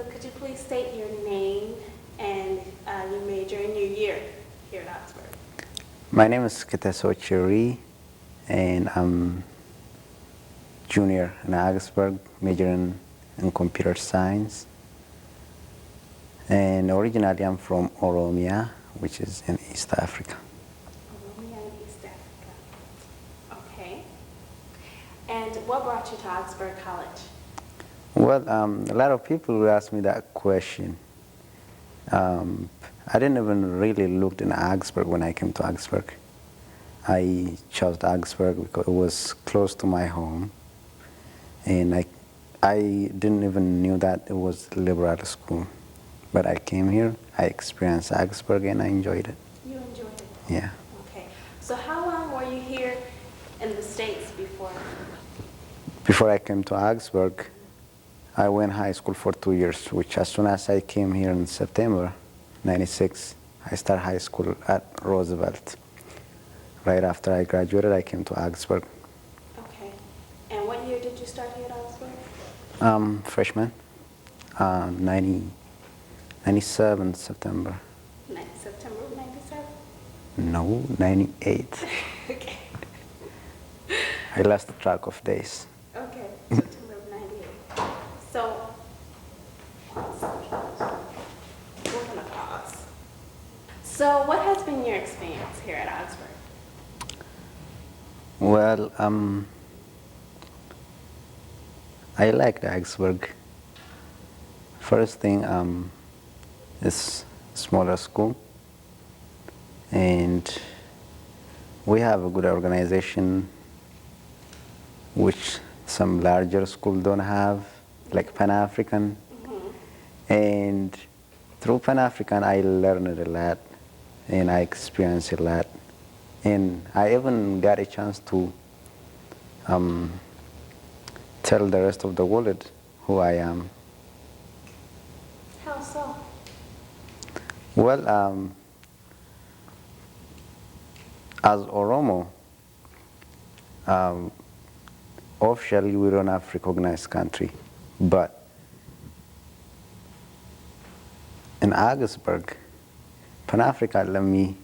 So could you please state your name and your major and your year here at Augsburg? My name is Kidasu Chiri, and I'm junior in Augsburg, majoring in computer science. And originally I'm from Oromia, which is in East Africa. Oromia in East Africa. Okay. And what brought you to Augsburg College? Well, a lot of people will ask me that question. I didn't even really look in Augsburg when I came to Augsburg. I chose Augsburg because it was close to my home, and I didn't even knew that it was a liberal school. But I came here, I experienced Augsburg, and I enjoyed it. You enjoyed it? Yeah. Okay. So how long were you here in the States before? Before I came to Augsburg, I went high school for 2 years, which as soon as I came here in September 96, I started high school at Roosevelt. Right after I graduated, I came to Augsburg. Okay. And what year did you start here at Augsburg? Freshman, 97 September. September of 97? No, 98. Okay. I lost the track of days. Okay, September of 98. So, we're going to pause. So, what has been your experience here at Augsburg? Well, I liked Augsburg. First thing is smaller school, and we have a good organization which some larger schools don't have, like Pan Afrikan. And through Pan Afrikan, I learned a lot, and I experienced a lot. And I even got a chance to tell the rest of the world who I am. How so? Well, as Oromo, officially we don't have recognized country, but in Augsburg, Pan Africa let me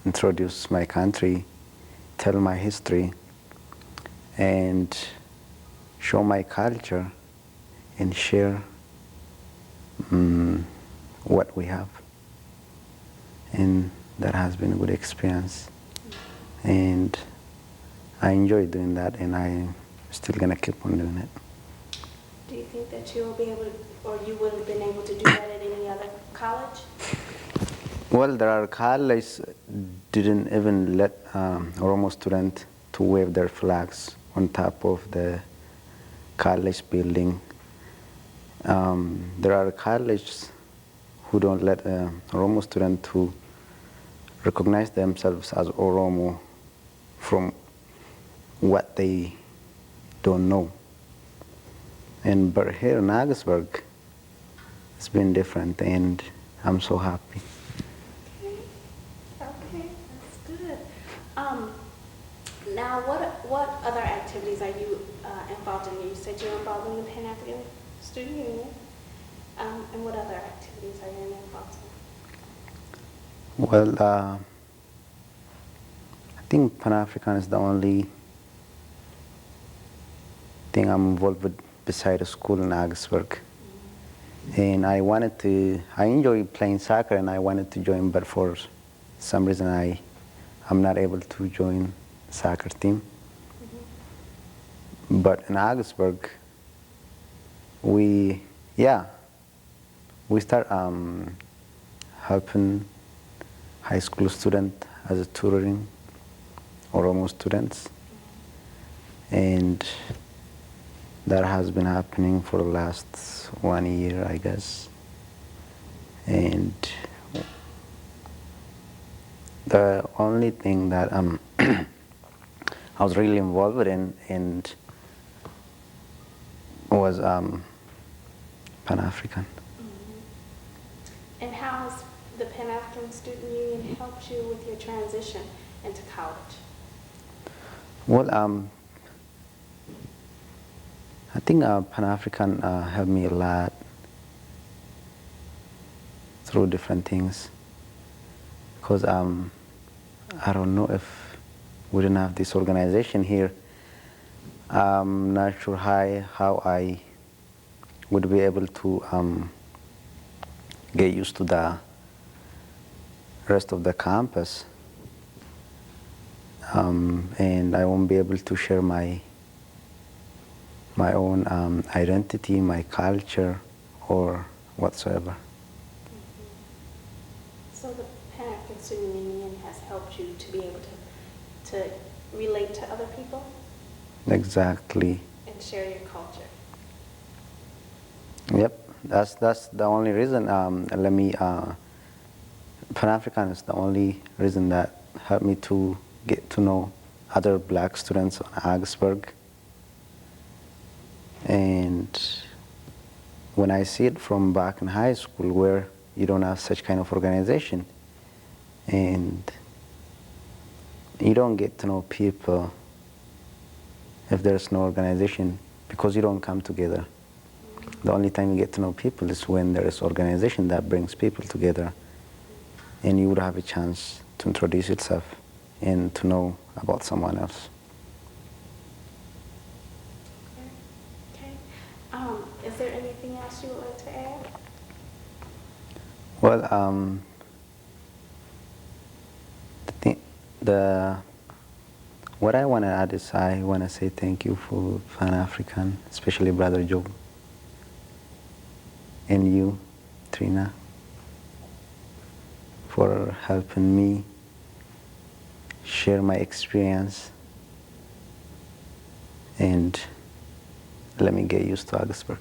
introduce my country, tell my history, and show my culture, and share what we have. And that has been a good experience. And I enjoy doing that, and I'm still gonna keep on doing it. Do you think that you will be able to, or you would have been able to do that at any other college? Well, there are colleges didn't even let Oromo students to wave their flags on top of the college building. There are colleges who don't let Oromo students to recognize themselves as Oromo from what they don't know. But here in Augsburg, it's been different, and I'm so happy. Okay, that's good. Now, what other activities are you involved in? You said you're involved in the Pan Afrikan Student Union. And what other activities are you involved in? Well, I think Pan African is the only thing I'm involved with beside school in Augsburg. And I enjoy playing soccer, and I wanted to join, but for some reason I'm not able to join soccer team. But in Augsburg, we start helping high school students as a tutoring Oromo students, and that has been happening for the last 1 year, I guess. And the only thing that I was really involved in and was Pan African. And how has the Pan Afrikan Student Union helped you with your transition into college? Well, I think Pan African helped me a lot through different things. Because I don't know if we didn't have this organization here, I'm not sure how I would be able to get used to the rest of the campus, and I won't be able to share my own identity, my culture, or whatsoever. So the Pan Afrikan Student Union has helped you to be able to relate to other people Exactly. and share your culture. Yep, that's the only reason. Pan African is the only reason that helped me to get to know other black students on Augsburg. And when I see it from back in high school, where you don't have such kind of organization, and you don't get to know people if there's no organization, because you don't come together. The only time you get to know people is when there is organization that brings people together, and you would have a chance to introduce yourself and to know about someone else. Okay. Is there anything else you would like to add? Well, what I want to add is I want to say thank you for Pan African, especially Brother Joe, and you, Trina, for helping me share my experience and let me get used to Augsburg.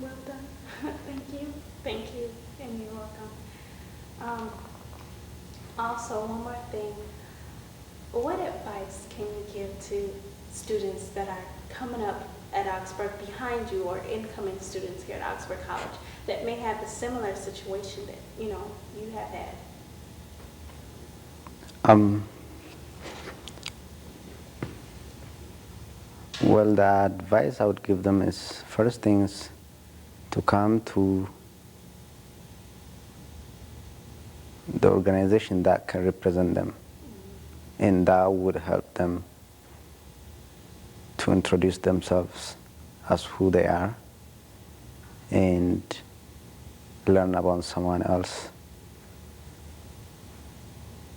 Well done. Thank you, and you're welcome. Also, one more thing. What advice can you give to students that are coming up at Augsburg behind you, or incoming students here at Augsburg College that may have a similar situation that you have had? Well, the advice I would give them is, first things, to come to the organization that can represent them, and that would help them to introduce themselves as who they are and learn about someone else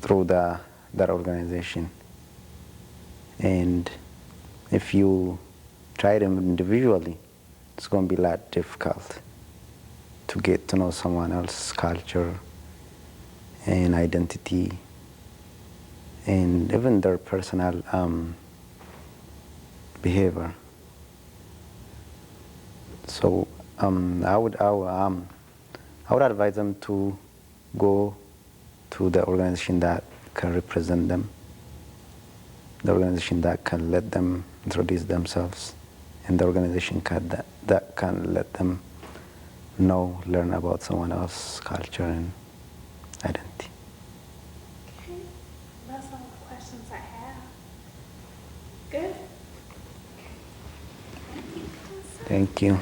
through that organization. And if you try them individually, it's going to be a lot difficult to get to know someone else's culture and identity and even their personal behavior. So I would advise them to go to the organization that can represent them, the organization that can let them introduce themselves, and the organization that can let them learn about someone else's culture and identity. Okay, that's all the questions I have. Good. Thank you.